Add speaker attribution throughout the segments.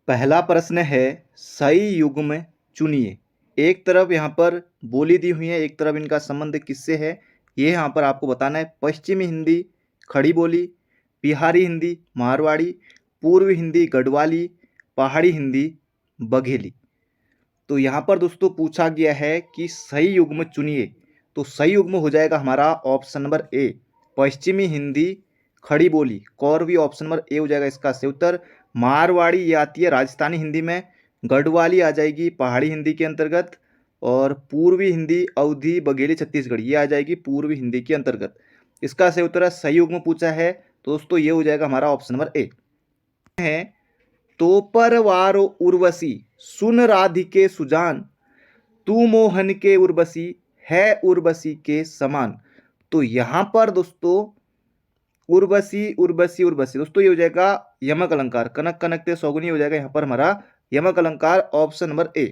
Speaker 1: पहला प्रश्न है सही युग्म चुनिए। एक तरफ यहाँ पर बोली दी हुई है, एक तरफ इनका संबंध किससे है, ये यहाँ पर आपको बताना है। पश्चिमी हिंदी खड़ी बोली, बिहारी हिंदी मारवाड़ी, पूर्वी हिंदी गढ़वाली, पहाड़ी हिंदी बघेली। तो यहाँ पर दोस्तों पूछा गया है कि सही युग्म चुनिए। तो सही युग्म हो जाएगा हमारा ऑप्शन नंबर ए, पश्चिमी हिंदी खड़ी बोली। कौरवी ऑप्शन नंबर ए हो जाएगा इसका सही उत्तर। मारवाड़ी ये आती है राजस्थानी हिंदी में, गढ़वाली आ जाएगी पहाड़ी हिंदी के अंतर्गत, और पूर्वी हिंदी अवधी बघेली छत्तीसगढ़ ये आ जाएगी पूर्वी हिंदी के अंतर्गत। इसका सही उत्तर है, सही युग्म पूछा है तो दोस्तों ये हो जाएगा हमारा ऑप्शन नंबर ए है। तो पर वारो उर्वशी सुन राधिके सुजान, तू मोहन के उर्वशी है उर्वशी के समान। तो यहां पर दोस्तों उर्वशी उर्वशी उर्वशी दोस्तों ये हो जाएगा यमक अलंकार, कनक कनकते सौगुनी हो जाएगा यहाँ पर हमारा यमक अलंकार ऑप्शन नंबर ए।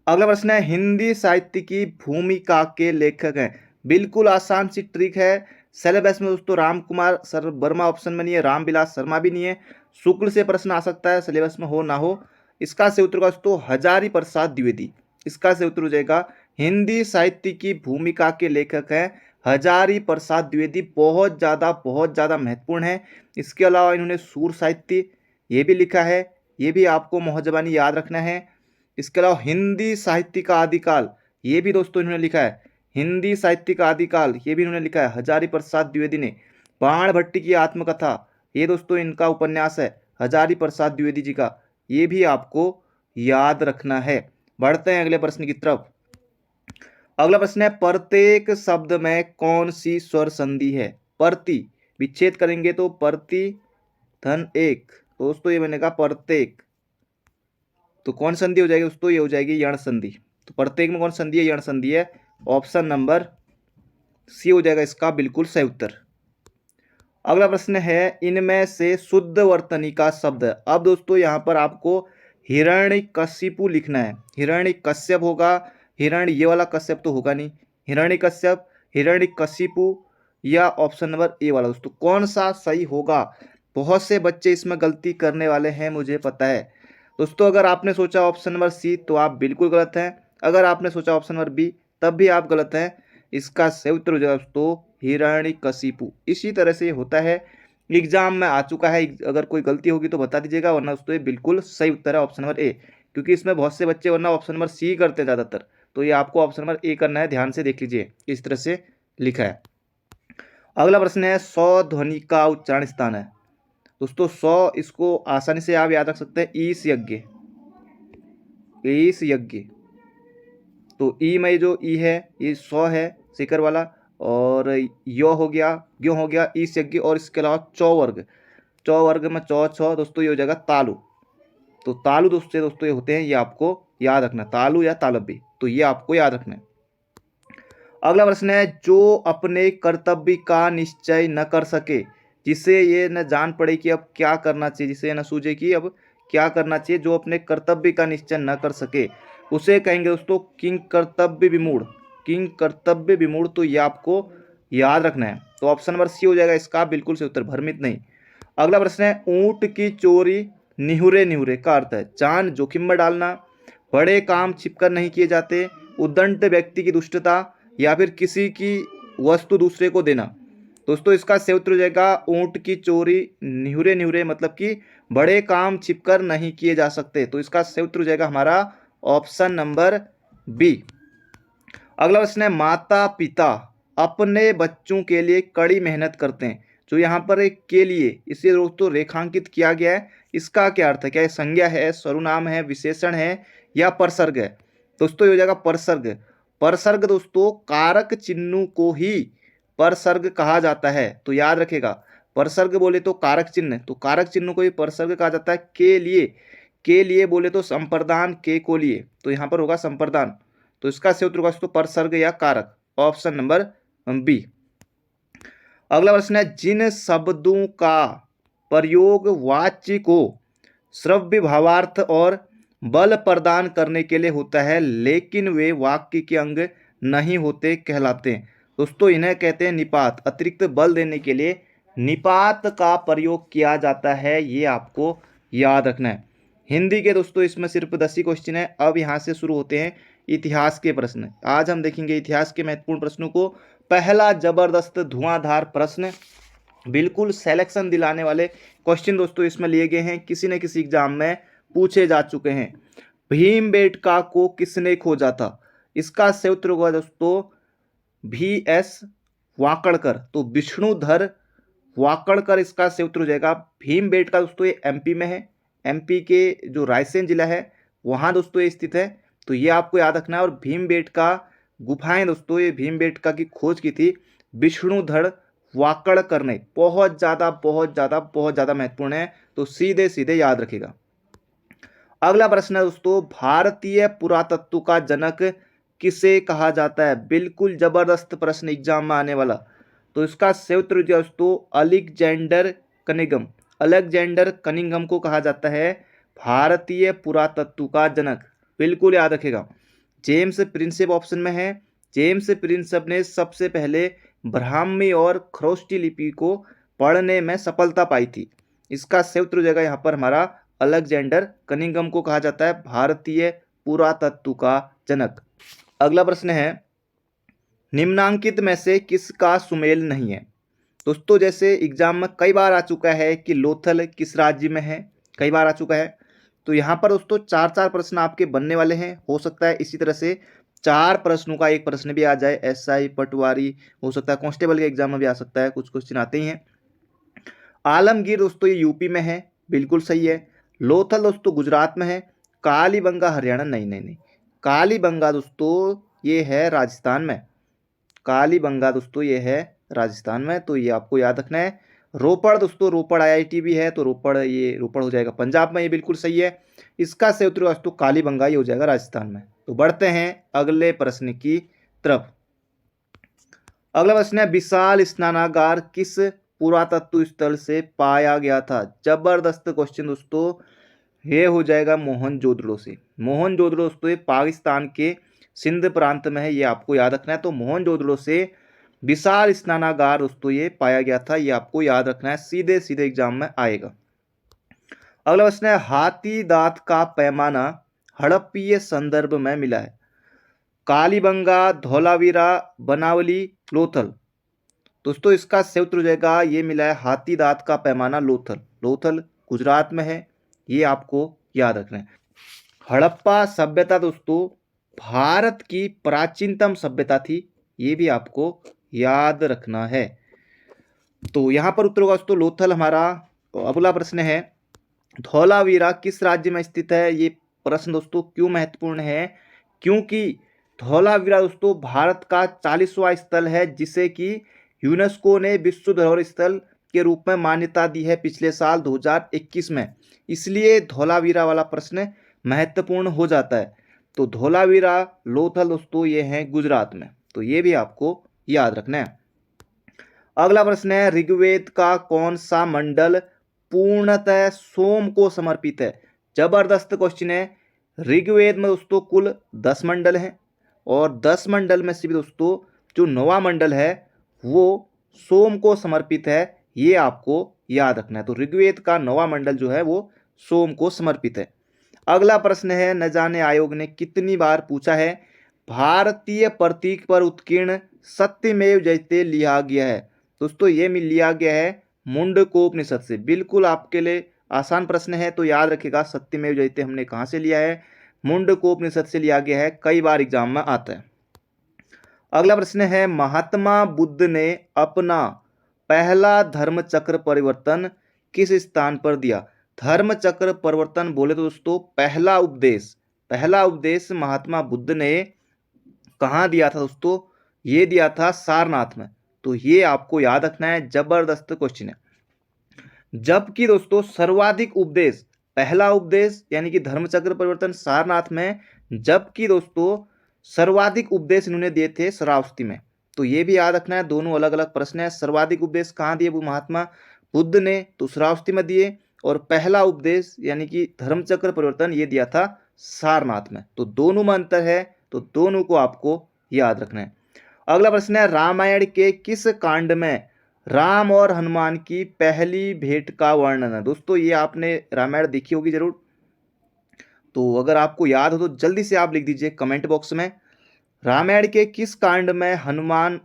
Speaker 1: अगला प्रश्न है हिंदी साहित्य की भूमिका के लेखक हैं। बिल्कुल आसान सी ट्रिक है। सिलेबस में दोस्तों राम कुमार सर वर्मा ऑप्शन में नहीं है, रामविलास शर्मा भी नहीं है। शुक्ल से प्रश्न आ सकता है, सिलेबस में हो ना हो। इसका सही उत्तर दोस्तों हजारी प्रसाद द्विवेदी। इसका सही उत्तर हो जाएगा हिंदी साहित्य की भूमिका के लेखक हैं हजारी प्रसाद द्विवेदी। बहुत ज़्यादा महत्वपूर्ण है। इसके अलावा इन्होंने सूर साहित्य ये भी लिखा है, ये भी आपको मोहजबानी याद रखना है। इसके अलावा हिंदी साहित्य का आदिकाल ये भी दोस्तों इन्होंने लिखा है, हिंदी साहित्य का आदिकाल ये भी इन्होंने लिखा है हजारी प्रसाद द्विवेदी ने। बाण भट्टी की आत्मकथा ये दोस्तों इनका उपन्यास है हजारी प्रसाद द्विवेदी जी का, ये भी आपको याद रखना है। बढ़ते हैं अगले प्रश्न की तरफ। अगला प्रश्न है प्रत्येक शब्द में कौन सी स्वर संधि है। प्रति विच्छेद करेंगे तो प्रति धन एक, दोस्तों ये बनेगा प्रत्येक। तो कौन संधि हो जाएगी दोस्तों, ये हो जाएगी यण संधि। तो प्रत्येक में कौन संधि है, यण संधि है। ऑप्शन नंबर सी हो जाएगा इसका बिल्कुल सही उत्तर। अगला प्रश्न है इनमें से शुद्ध वर्तनी का शब्द। अब दोस्तों यहाँ पर आपको हिरण्यकशिपु लिखना है। हिरण्यकश्यप होगा, हिरण्य ये वाला कश्यप तो होगा नहीं, हिरण्यकश्यप हिरण्यकशिपु या ऑप्शन नंबर ए वाला। दोस्तों कौन सा सही होगा, बहुत से बच्चे इसमें गलती करने वाले हैं मुझे पता है। दोस्तों अगर आपने सोचा ऑप्शन नंबर सी तो आप बिल्कुल गलत हैं, अगर आपने सोचा ऑप्शन नंबर बी तब भी आप गलत हैं। इसका सही उत्तर हो जाएगा दोस्तों हिरण्यकशिपु। इसी तरह से होता है, एग्जाम में आ चुका है। अगर कोई गलती होगी तो बता दीजिएगा, वरना दोस्तों ये बिल्कुल सही उत्तर है ऑप्शन नंबर ए, क्योंकि इसमें बहुत से बच्चे वरना ऑप्शन नंबर सी करते हैं ज़्यादातर। तो ये आपको ऑप्शन नंबर ए करना है, ध्यान से देख लीजिए इस तरह से लिखा है। अगला प्रश्न है सौ ध्वनि का उच्चारण स्थान है। दोस्तों 100 इसको आसानी से आप याद रख सकते हैं, ईश यज्ञ, ईश यज्ञ। तो ई में जो ई है ये 100 है शिखर वाला, और यो हो गया, ग्यों हो गया ईश यज्ञ, और इसके अलावा चौवर्ग, चौवर्ग में चौ छौ दोस्तों ये हो जाएगा तालु। तो तालु दोस्तों ये होते हैं, ये आपको याद रखना, तालु या तालब्य, तो ये आपको याद रखना है। अगला प्रश्न है जो अपने कर्तव्य का निश्चय न कर सके, जिसे ये न जान पड़े कि अब क्या करना चाहिए, जिसे न सूझे कि अब क्या करना चाहिए, जो अपने कर्तव्य का निश्चय न कर सके उसे कहेंगे दोस्तों किंग कर्तव्य विमूढ़, किंग कर्तव्य विमूढ़। तो ये आपको याद रखना है। तो ऑप्शन नंबर सी हो जाएगा इसका बिल्कुल से उत्तर, भ्रमित नहीं। अगला प्रश्न है ऊंट की चोरी निहुरे निहुरे का अर्थ है जान जोखिम में डालना, बड़े काम छिपकर नहीं किए जाते, उद्दंड व्यक्ति की दुष्टता, या फिर किसी की वस्तु दूसरे को देना। दोस्तों इसका सही उत्तर हो जाएगा ऊंट की चोरी निहुरे निहुरे, मतलब कि बड़े काम छिपकर नहीं किए जा सकते। तो इसका सही उत्तर हो जाएगा हमारा ऑप्शन नंबर बी। अगला प्रश्न है माता पिता अपने बच्चों के लिए कड़ी मेहनत करते हैं। जो यहाँ पर एक के लिए इसे दोस्तों रेखांकित किया गया है, इसका क्या अर्थ है, क्या संज्ञा है, सर्वनाम है, विशेषण है, या परसर्ग है। दोस्तों ये हो जाएगा परसर्ग। परसर्ग दोस्तों कारक चिन्ह को ही परसर्ग कहा जाता है, तो याद रखेगा। परसर्ग बोले तो कारक चिन्ह, तो कारक चिन्ह को ही परसर्ग कहा जाता है। के लिए बोले तो संप्रदान के को लिए, तो यहाँ पर होगा संप्रदान। तो इसका सही उत्तर होगा दोस्तों परसर्ग या कारक, ऑप्शन नंबर बी। अगला प्रश्न है जिन शब्दों का प्रयोग वाच्य को श्रव्य भावार्थ और बल प्रदान करने के लिए होता है लेकिन वे वाक्य के अंग नहीं होते कहलाते हैं। दोस्तों इन्हें कहते हैं निपात। अतिरिक्त बल देने के लिए निपात का प्रयोग किया जाता है, ये आपको याद रखना है। हिंदी के दोस्तों इसमें सिर्फ 10 ही क्वेश्चन है। अब यहाँ से शुरू होते हैं इतिहास के प्रश्न। आज हम देखेंगे इतिहास के महत्वपूर्ण प्रश्नों को। पहला जबरदस्त धुआंधार प्रश्न, बिल्कुल सिलेक्शन दिलाने वाले क्वेश्चन दोस्तों इसमें लिए गए हैं, किसी न किसी एग्जाम में पूछे जा चुके हैं। भीमबेटका को किसने खोजा था? इसका सही उत्तर होगा दोस्तों VS वाकड़कर। तो विष्णुधर वाकड़कर इसका सही उत्तर हो जाएगा। भीमबेटका दोस्तों ये MP में है, MP के जो रायसेन जिला है वहाँ दोस्तों ये स्थित है। तो ये आपको याद रखना है। और भीमबेटका गुफाएं दोस्तों, ये भीमबेटका की खोज की थी विष्णुधर वाकड़कर ने। बहुत ज़्यादा महत्वपूर्ण है, तो सीधे सीधे याद रखिएगा। अगला प्रश्न है दोस्तों, भारतीय पुरातत्व का जनक किसे कहा जाता है? बिल्कुल जबरदस्त प्रश्न एग्जाम में आने वाला। तो इसका सही उत्तर दोस्तों अलेक्जेंडर कनिंघम। अलेक्जेंडर कनिंघम को कहा जाता है भारतीय पुरातत्व का जनक। बिल्कुल याद रखेगा। जेम्स प्रिंसेप ऑप्शन में है। जेम्स प्रिंसेप ने सबसे पहले ब्राह्मी और खरोष्टी लिपि को पढ़ने में सफलता पाई थी। इसका सही उत्तर हो जाएगा यहाँ पर हमारा अलेक्जेंडर कनिंघम को कहा जाता है भारतीय पुरातत्व का जनक। अगला प्रश्न है, निम्नांकित में से किसका सुमेल नहीं है? दोस्तों जैसे एग्जाम में कई बार आ चुका है कि लोथल किस राज्य में है, कई बार आ चुका है। तो यहाँ पर दोस्तों 4 प्रश्न आपके बनने वाले हैं। हो सकता है इसी तरह से 4 प्रश्नों का एक प्रश्न भी आ जाए। SI पटवारी हो सकता है, कांस्टेबल के एग्जाम में भी आ सकता है, कुछ क्वेश्चन आते ही हैं। आलमगीर दोस्तों ये यूपी में है, बिल्कुल सही है। लोथल दोस्तों गुजरात में है। कालीबंगा हरियाणा, नहीं, कालीबंगा दोस्तों ये है राजस्थान में। कालीबंगा दोस्तों ये है राजस्थान में, तो ये आपको याद रखना है। रोपड़ दोस्तों, रोपड़ IIT भी है, तो रोपड़ हो जाएगा पंजाब में, ये बिल्कुल सही है। इसका सही उत्तर दोस्तों कालीबंगा ही हो जाएगा राजस्थान में। तो बढ़ते हैं अगले प्रश्न की तरफ। अगला प्रश्न है, विशाल स्नानागार किस पुरातत्व स्थल से पाया गया था? जबरदस्त क्वेश्चन दोस्तों, ये हो जाएगा मोहनजोदड़ो से। मोहनजोदड़ो दोस्तों ये पाकिस्तान के सिंध प्रांत में है, ये आपको याद रखना है। तो मोहनजोदड़ो से विशाल स्नानागार दोस्तों ये पाया गया था, ये आपको याद रखना है, सीधे सीधे एग्जाम में आएगा। अगला प्रश्न है, हाथी दांत का पैमाना हड़प्पीय संदर्भ में मिला है? कालीबंगा, धौलावीरा, बनावली, लोथल। दोस्तों इसका सही उत्तर हो जाएगा, ये मिला है हाथी दांत का पैमाना लोथल। लोथल गुजरात में है, ये आपको याद रखना है। हड़प्पा सभ्यता दोस्तों भारत की प्राचीनतम सभ्यता थी, ये भी आपको याद रखना है। तो यहाँ पर उत्तर होगा दोस्तों लोथल हमारा। अगला प्रश्न है, धौलावीरा किस राज्य में स्थित है? ये प्रश्न दोस्तों क्यों महत्वपूर्ण है? क्योंकि धौलावीरा दोस्तों भारत का 40वां स्थल है, जिसे कि यूनेस्को ने विश्व धरोहर स्थल के रूप में मान्यता दी है पिछले साल 2021 में। इसलिए धौलावीरा वाला प्रश्न महत्वपूर्ण हो जाता है। तो धौलावीरा, लोथल दोस्तों ये हैं गुजरात में, तो ये भी आपको याद रखना है। अगला प्रश्न है, ऋग्वेद का कौन सा मंडल पूर्णतः सोम को समर्पित है? जबरदस्त क्वेश्चन है। ऋग्वेद में दोस्तों कुल 10 मंडल हैं, और 10 मंडल में से भी दोस्तों जो 9वां मंडल है वो सोम को समर्पित है, ये आपको याद रखना है। तो ऋग्वेद का 9वां मंडल जो है वो सोम को समर्पित है। अगला प्रश्न है, न जाने आयोग ने कितनी बार पूछा है, भारतीय प्रतीक पर उत्कीर्ण सत्यमेव जयते लिया गया है? दोस्तों ये लिया गया है मुंडकोपनिषद से। बिल्कुल आपके लिए आसान प्रश्न है, तो याद रखिएगा सत्यमेव जयते हमने कहाँ से लिया है? मुंडकोपनिषद से लिया गया है, कई बार एग्जाम में आता है। अगला प्रश्न है, महात्मा बुद्ध ने अपना पहला धर्म चक्र परिवर्तन किस स्थान पर दिया? धर्म चक्र परिवर्तन बोले तो दोस्तों पहला उपदेश महात्मा बुद्ध ने कहाँ दिया था दोस्तों? ये दिया था सारनाथ में। तो ये आपको याद रखना है, जबरदस्त क्वेश्चन है। जबकि दोस्तों सर्वाधिक उपदेश, पहला उपदेश यानी कि धर्मचक्र परिवर्तन सारनाथ में, जबकि दोस्तों सर्वाधिक उपदेश इन्होंने दिए थे श्रावस्ती में। तो ये भी याद रखना है, दोनों अलग अलग प्रश्न है। सर्वाधिक उपदेश कहाँ दिए वो महात्मा बुद्ध ने? तो श्रावस्ती में दिए। और पहला उपदेश यानी कि धर्मचक्र परिवर्तन ये दिया था सारनाथ में। तो दोनों में अंतर है, तो दोनों को आपको याद रखना है। अगला प्रश्न है, रामायण के किस कांड में राम और हनुमान की पहली भेंट का वर्णन है। दोस्तों ये आपने रामायण देखी होगी जरूर, तो अगर आपको याद हो तो जल्दी से आप लिख दीजिए कमेंट बॉक्स में, रामायण के किस कांड में हनुमान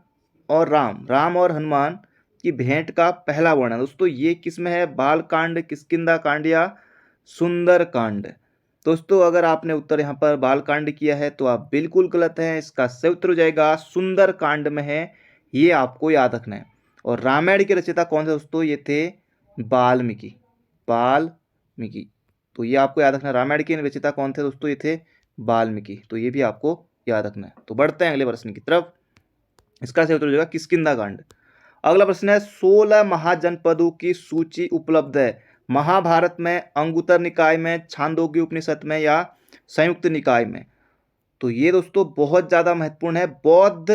Speaker 1: और राम और हनुमान की भेंट का पहला वर्णन। दोस्तों ये किस में है, बाल कांड, किष्किंधा कांड या सुंदर कांड। दोस्तों अगर आपने उत्तर यहाँ पर बाल कांड किया है तो आप बिल्कुल गलत हैं, इसका सही उत्तर हो जाएगा सुंदर कांड में है, ये आपको याद रखना है। और रामायण के रचयिता कौन थे दोस्तों, ये थे वाल्मीकि, वाल्मीकि। तो ये आपको याद रखना है, रामायण के रचयिता कौन थे दोस्तों, ये थे वाल्मीकि। तो ये भी आपको याद रखना है। तो बढ़ते हैं अगले प्रश्न की तरफ, इसका सही उत्तर हो जाएगा किष्किंधा कांड। अगला प्रश्न है 16 महाजनपदों की सूची उपलब्ध है महाभारत में, अंगुत्तर निकाय में, छांदोग्य उपनिषद में या संयुक्त निकाय में। तो ये दोस्तों बहुत ज्यादा महत्वपूर्ण है। बौद्ध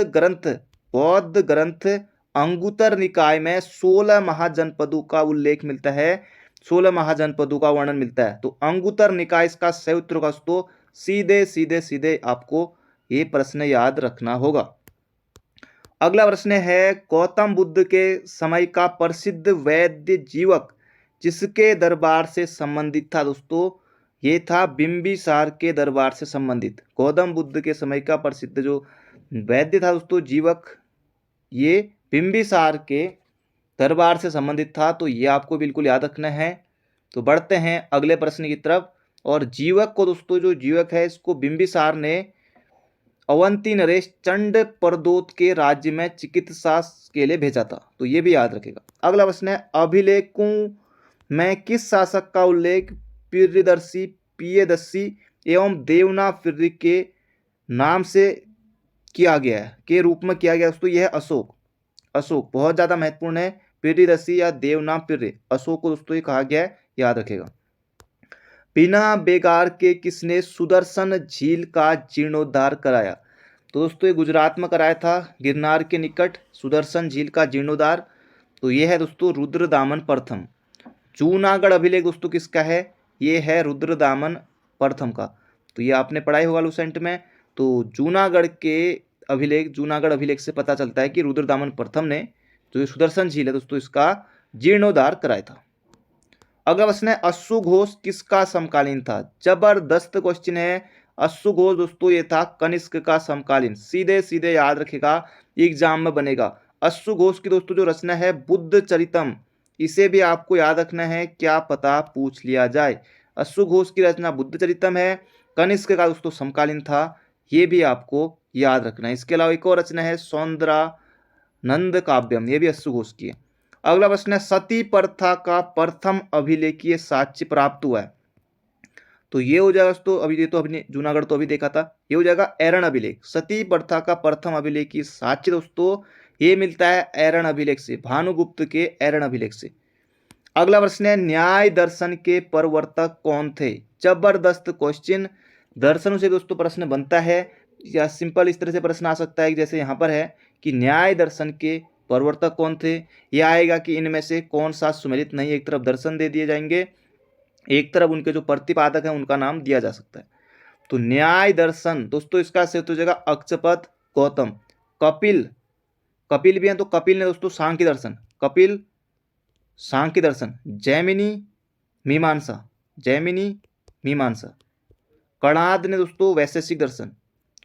Speaker 1: ग्रंथ अंगुत्तर निकाय में 16 महाजनपदों का उल्लेख मिलता है, 16 महाजनपदों का वर्णन मिलता है। तो अंगुत्तर निकाय इसका सही उत्तर होगा दोस्तों, सीधे आपको ये प्रश्न याद रखना होगा। अगला प्रश्न है गौतम बुद्ध के समय का प्रसिद्ध वैद्य जीवक जिसके दरबार से संबंधित था। दोस्तों ये था बिंबिसार के दरबार से संबंधित। गौतम बुद्ध के समय का प्रसिद्ध जो वैद्य था दोस्तों जीवक, ये बिंबिसार के दरबार से संबंधित था। तो ये आपको बिल्कुल याद रखना है। तो बढ़ते हैं अगले प्रश्न की तरफ। और जीवक को दोस्तों, जो जीवक है इसको बिंबिसार ने अवंती नरेश चंड प्रदोत के राज्य में चिकित्सा के लिए भेजा था। तो ये भी याद रखेगा। अगला प्रश्न है अभिलेखों में किस शासक का उल्लेख प्रियदर्शी, पियदर्शी एवं देवनागरी के नाम से किया गया है, के रूप में किया गया दोस्तों। यह है अशोक बहुत ज्यादा महत्वपूर्ण है। प्रियदर्शी या देवनागरी, अशोक को दोस्तों ये कहा गया है, याद रखेगा। बिना बेगार के किसने सुदर्शन झील का जीर्णोद्धार कराया। तो दोस्तों ये गुजरात में कराया था, गिरनार के निकट सुदर्शन झील का जीर्णोद्धार। तो ये है दोस्तों रुद्रदामन प्रथम। जूनागढ़ अभिलेख दोस्तों किसका है, ये है रुद्रदामन प्रथम का। तो ये आपने पढ़ाई होगा लुसेंट में। तो जूनागढ़ अभिलेख से पता चलता है कि रुद्रदामन प्रथम ने जो सुदर्शन झील है दोस्तों इसका जीर्णोद्धार कराया था। अगला प्रश्न है अश्रु घोष किसका समकालीन था। जबरदस्त क्वेश्चन है। अश्रु घोष दोस्तों ये था कनिष्क का समकालीन। सीधे याद रखेगा, एग्जाम में बनेगा। अश्रु घोष की दोस्तों जो रचना है बुद्ध चरितम, इसे भी आपको याद रखना है, क्या पता पूछ लिया जाए। अश्रु घोष की रचना बुद्ध चरितम है, कनिष्क का दोस्तों समकालीन था, ये भी आपको याद रखना है। इसके अलावा एक और रचना है सौंदरानंद काव्यम, ये भी अश्रु घोष की है। अगला प्रश्न है सती प्रथा का प्रथम अभिलेखीय साक्ष्य प्राप्त हुआ है। तो ये हो जाएगा दोस्तों, अभी ये तो अभी जूनागढ़ तो अभी देखा था, ये हो जाएगा एरण अभिलेख। सती प्रथा का प्रथम अभिलेखीय साक्ष्य दोस्तों ये मिलता है एरण अभिलेख से, भानुगुप्त के एरण अभिलेख से। अगला प्रश्न है न्याय दर्शन के प्रवर्तक कौन थे। जबरदस्त क्वेश्चन, दर्शनों से दोस्तों प्रश्न बनता है, या सिंपल इस तरह से प्रश्न आ सकता है जैसे यहाँ पर है कि न्याय दर्शन के प्रवर्तक कौन थे। यह आएगा कि इनमें से कौन सा सुमेलित नहीं, एक तरफ दर्शन दे दिए जाएंगे, एक तरफ उनके जो प्रतिपादक हैं उनका नाम दिया जा सकता है। तो न्याय दर्शन दोस्तों इसका सही उत्तर हो जाएगा अक्षपद गौतम। कपिल भी हैं, तो कपिल ने दोस्तों सांख्य दर्शन, कपिल सांख्य दर्शन। जैमिनी मीमांसा। कणाद ने दोस्तों वैशेषिक दर्शन,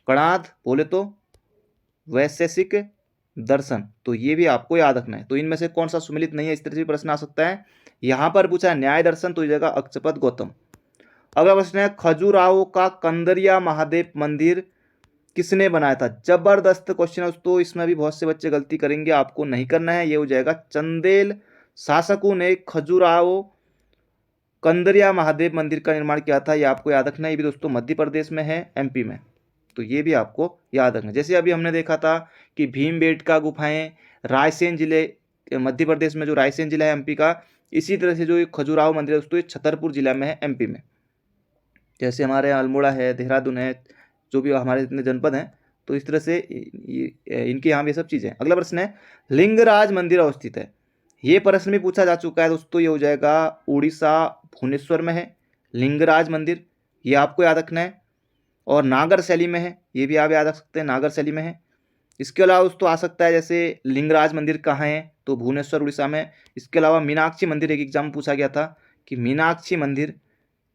Speaker 1: कणाद बोले तो वैशेषिक दर्शन। तो ये भी आपको याद रखना है। तो इनमें से कौन सा सुमेलित नहीं है, इस तरह से प्रश्न आ सकता है। यहां पर पूछा है न्याय दर्शन, तो ये जगह अक्षपद गौतम। अगला प्रश्न है खजुराहो का कंदरिया महादेव मंदिर किसने बनाया था। जबरदस्त क्वेश्चन है दोस्तों, इसमें भी बहुत से बच्चे गलती करेंगे, आपको नहीं करना है। ये हो जाएगा चंदेल शासकों ने खजुराहो कंदरिया महादेव मंदिर का निर्माण किया था, ये आपको याद रखना है। ये भी दोस्तों मध्य प्रदेश में है, एमपी में। तो ये भी आपको याद रखना। जैसे अभी हमने देखा था कि भीमबेटका गुफाएं रायसेन जिले, मध्य प्रदेश में जो रायसेन जिला है एमपी का, इसी तरह से जो खजुराहो मंदिर है दोस्तों ये छतरपुर जिला में है, एमपी में। जैसे हमारे अल्मोड़ा है, देहरादून है, जो भी हमारे जितने जनपद हैं, तो इस तरह से इनके यहाँ ये सब चीज़ें। अगला प्रश्न है लिंगराज मंदिर अवस्थित है। ये प्रश्न भी पूछा जा चुका है दोस्तों, ये हो जाएगा उड़ीसा भुवनेश्वर में है लिंगराज मंदिर, ये आपको याद रखना है। और नागर शैली में है, ये भी आप याद रख सकते हैं, नागर शैली में है। इसके अलावा दोस्तों आ सकता है जैसे लिंगराज मंदिर कहाँ है, तो भुवनेश्वर उड़ीसा में। इसके अलावा मीनाक्षी मंदिर, एक एग्जाम पूछा गया था कि मीनाक्षी मंदिर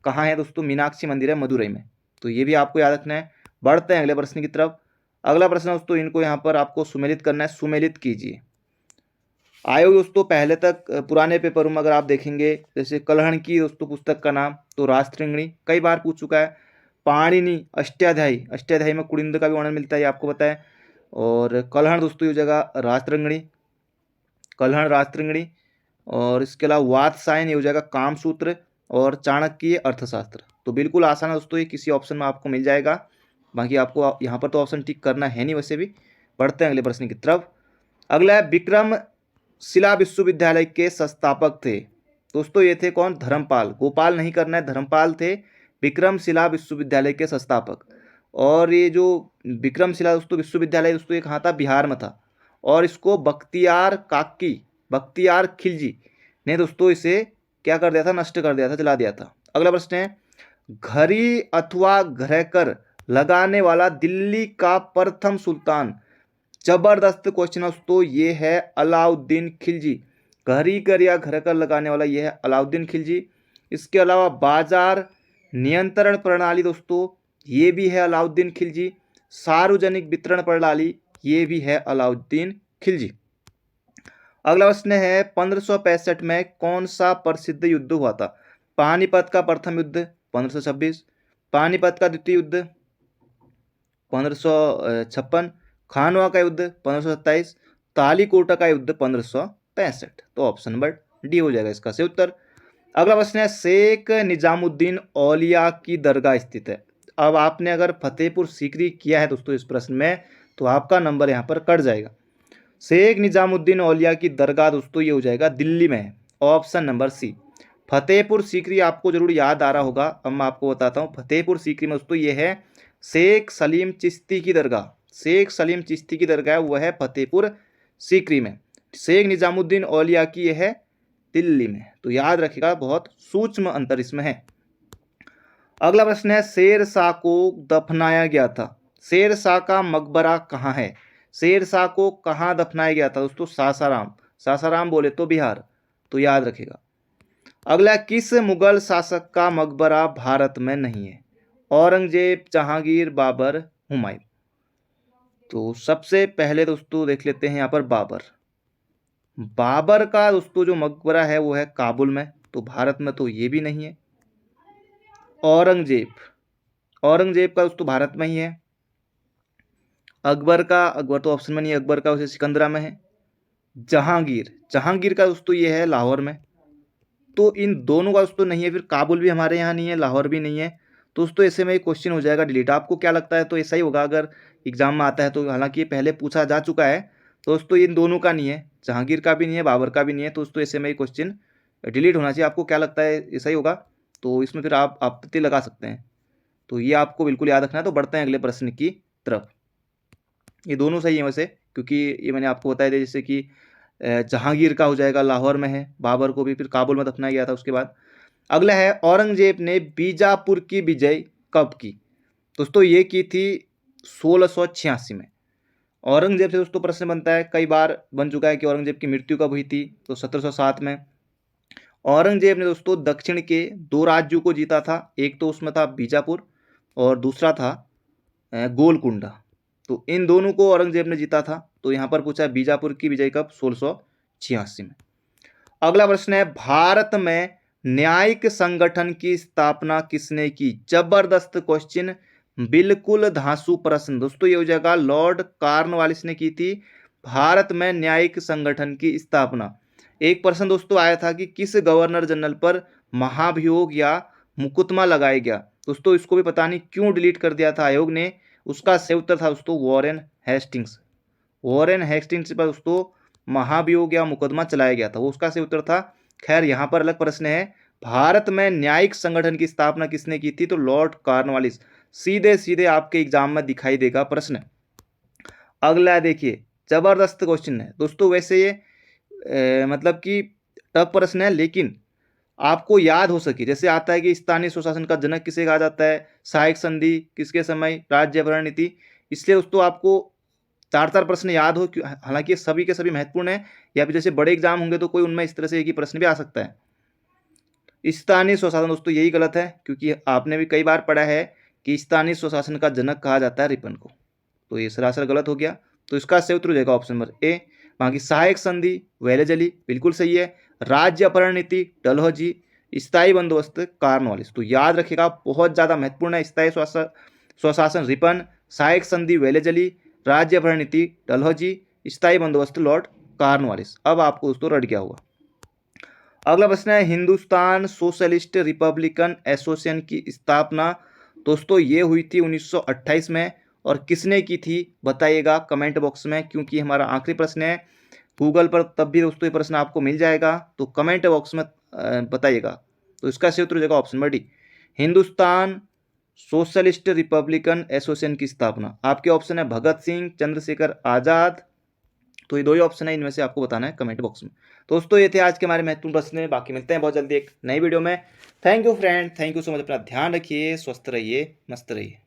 Speaker 1: कहाँ है दोस्तों, मीनाक्षी मंदिर है मदुरई में। तो ये भी आपको याद रखना है। बढ़ते हैं अगले प्रश्न की तरफ। अगला प्रश्न दोस्तों, इनको यहाँ पर आपको सुमेलित करना है, सुमेलित कीजिए। आयोग दोस्तों पहले तक पुराने पेपरों में अगर आप देखेंगे, जैसे कलहण की दोस्तों पुस्तक का नाम तो राष्ट्रंगिणी कई बार पूछ चुका है। पाणिनि अष्टाध्यायी, अष्टाध्यायी में कुड़िंद का भी वर्णन मिलता है, ये आपको पता है। और कलहण दोस्तों ये जगह राष्ट्रंगिणी, कलहण राष्ट्रंगिणी। और इसके अलावा वात्सायन ये हो जाएगा कामसूत्र, और चाणक्य अर्थशास्त्र। तो बिल्कुल आसान है दोस्तों, ये किसी ऑप्शन में आपको मिल जाएगा। बाकी आपको यहाँ पर तो ऑप्शन टिक करना है नहीं वैसे भी। बढ़ते हैं अगले प्रश्न की तरफ। अगला है विक्रमशिला विश्वविद्यालय के संस्थापक थे दोस्तों, ये थे कौन, धर्मपाल। गोपाल नहीं करना है, धर्मपाल थे विक्रमशिला विश्वविद्यालय के संस्थापक। और ये जो विक्रमशिला दोस्तों विश्वविद्यालय दोस्तों ये कहाँ था, बिहार में था। और इसको बख्तियार काकी, बख्तियार खिलजी ने दोस्तों इसे क्या कर दिया था, नष्ट कर दिया था, जला दिया था। अगला प्रश्न है, घड़ी अथवा घरेकर लगाने वाला दिल्ली का प्रथम सुल्तान। जबरदस्त क्वेश्चन दोस्तों, ये है अलाउद्दीन खिलजी। घड़ी कर या घरेकर लगाने वाला ये है अलाउद्दीन खिलजी। इसके अलावा बाजार नियंत्रण प्रणाली दोस्तों, ये भी है अलाउद्दीन खिलजी। सार्वजनिक वितरण प्रणाली, ये भी है अलाउद्दीन खिलजी। अगला प्रश्न है, 1565 में कौन सा प्रसिद्ध युद्ध हुआ था। पानीपत का प्रथम युद्ध 1526, पानीपत का द्वितीय युद्ध 1556, खानवा का युद्ध 1527, तालीकोटा का युद्ध 1565। तो ऑप्शन नंबर डी हो जाएगा इसका सही उत्तर। अगला प्रश्न है, शेख निजामुद्दीन औलिया की दरगाह स्थित है। अब आपने अगर फतेहपुर सीकरी किया है दोस्तों इस प्रश्न में, तो आपका नंबर यहाँ पर कट जाएगा। शेख निजामुद्दीन औलिया की दरगाह दोस्तों ये हो जाएगा दिल्ली में है, option number C. Fatehpur Sikri आपको जरूर याद आ रहा होगा, अब मैं आपको बताता हूँ। फतेहपुर सीकरी में दोस्तों ये है शेख सलीम चिश्ती की दरगाह, शेख सलीम चिश्ती की दरगाह वह है फतेहपुर सीकरी में। शेख निजामुद्दीन औलिया की यह है दिल्ली में। तो याद रखिएगा, बहुत सूक्ष्म अंतर इसमें है। अगला प्रश्न है, शेर शाह को दफनाया गया था। शेर शाह का मकबरा कहाँ है। शेर शाह को कहाँ दफनाया गया था दोस्तों, सासाराम। सासाराम बोले तो बिहार, तो याद रखिएगा। अगला, किस मुगल शासक का मकबरा भारत में नहीं है। औरंगजेब, जहांगीर, बाबर, हुमायूं। तो सबसे पहले दोस्तों देख लेते हैं यहाँ पर बाबर। बाबर का दोस्तों जो मकबरा है वो है काबुल में, तो भारत में तो ये भी नहीं है। औरंगजेब, औरंगजेब का दोस्तों भारत में ही है। अकबर का, अकबर तो ऑप्शन में नहीं है, अकबर का उसे सिकंदरा में है। जहांगीर, जहांगीर का दोस्तों ये है लाहौर में। तो इन दोनों का दोस्तों नहीं है, फिर काबुल भी हमारे यहाँ नहीं है, लाहौर भी नहीं है। तो दोस्तों ऐसे में क्वेश्चन हो जाएगा डिलीट। आपको क्या लगता है, तो ऐसा ही होगा अगर एग्जाम में आता है तो। हालांकि ये पहले पूछा जा चुका है, तो दोस्तों इन दोनों का नहीं है, जहांगीर का भी नहीं है, बाबर का भी नहीं है। तो दोस्तों ऐसे में क्वेश्चन डिलीट होना चाहिए। आपको क्या लगता है, ऐसा ही होगा। तो इसमें फिर आप आपत्ति लगा सकते हैं, तो ये आपको बिल्कुल याद रखना है। तो बढ़ते हैं अगले प्रश्न की तरफ। ये दोनों सही है वैसे, क्योंकि ये मैंने आपको बताया था जैसे कि जहांगीर का हो जाएगा लाहौर में है, बाबर को भी फिर काबुल में दफनाया गया था उसके बाद। अगला है, औरंगजेब ने बीजापुर की विजय कब की। दोस्तों ये की थी 1686 में। औरंगजेब से दोस्तों प्रश्न बनता है, कई बार बन चुका है कि औरंगजेब की मृत्यु कब हुई थी, तो 1707 में। औरंगजेब ने दोस्तों दक्षिण के 2 राज्यों को जीता था, एक तो उसमें था बीजापुर और दूसरा था गोलकुंडा। तो इन दोनों को औरंगजेब ने जीता था। तो यहाँ पर पूछा है बीजापुर की विजय कब, 1686 में। अगला प्रश्न है, भारत में न्यायिक संगठन की स्थापना किसने की। जबरदस्त क्वेश्चन, बिल्कुल धांसू प्रश्न दोस्तों, ये हो जाएगा लॉर्ड कॉर्नवालिस ने की थी भारत में न्यायिक संगठन की स्थापना। एक प्रश्न दोस्तों आया था कि किस गवर्नर जनरल पर महाभियोग या मुकदमा लगाया गया। दोस्तों इसको भी पता नहीं क्यों डिलीट कर दिया था आयोग ने। उसका सही उत्तर था दोस्तों वॉरेन हेस्टिंग्स। वॉरेन हेस्टिंग्स पर दोस्तों महाभियोग या मुकदमा चलाया गया था, वो उसका सही उत्तर था। खैर यहाँ पर अलग प्रश्न है, भारत में न्यायिक संगठन की स्थापना किसने की थी, तो लॉर्ड कॉर्नवालिस। सीधे सीधे आपके एग्जाम में दिखाई देगा प्रश्न। अगला देखिए, जबरदस्त क्वेश्चन है दोस्तों। वैसे ये मतलब कि टफ प्रश्न है, लेकिन आपको याद हो सके। जैसे आता है कि स्थानीय स्वशासन का जनक किसे कहा जाता है, सहायक संधि किसके समय, राज्य भरण नीति। इसलिए दोस्तों आपको 4 प्रश्न याद हो, हालांकि सभी के सभी महत्वपूर्ण है, या फिर जैसे बड़े एग्जाम होंगे तो कोई उनमें इस तरह से एक ही प्रश्न भी आ सकता है। स्थानीय स्वशासन दोस्तों यही गलत है, क्योंकि आपने भी कई बार पढ़ा है कि स्थानीय स्वशासन का जनक कहा जाता है रिपन को, तो ये सरासर गलत हो गया। तो इसका सही उत्तर हो जाएगा ऑप्शन नंबर ए। बाकी सहायक संधि वेलेजली बिल्कुल सही है। राज्य अपहरण नीति डलहौजी। स्थायी बंदोबस्त कार्नवालिस। तो याद रखिएगा, बहुत ज्यादा महत्वपूर्ण है। स्थायी स्वशासन रिपन, सहायक संधि वेलेजली, राज्य अपहरण नीति डलहौजी, स्थायी बंदोबस्त लॉर्ड कार्नवालिस। अब आपको दोस्तों रट गया होगा। अगला प्रश्न है, हिंदुस्तान सोशलिस्ट रिपब्लिकन एसोसिएशन की स्थापना दोस्तों ये हुई थी 1928 में, और किसने की थी बताइएगा कमेंट बॉक्स में, क्योंकि हमारा आखिरी प्रश्न है। गूगल पर तब भी दोस्तों ये प्रश्न आपको मिल जाएगा, तो कमेंट बॉक्स में बताइएगा। तो इसका सही उत्तर हो जाएगा option number D, Hindustan socialist Republican association की स्थापना। आपके ऑप्शन है भगत सिंह, चंद्रशेखर आजाद। तो ये दो ही ऑप्शन है, इनमें से आपको बताना है कमेंट बॉक्स में। दोस्तों ये थे आज के हमारे महत्वपूर्ण प्रश्न, बाकी मिलते हैं बहुत जल्दी एक नई वीडियो में। Thank you friend, thank you so much. अपना ध्यान रखिए, स्वस्थ रहिए, मस्त रहिए।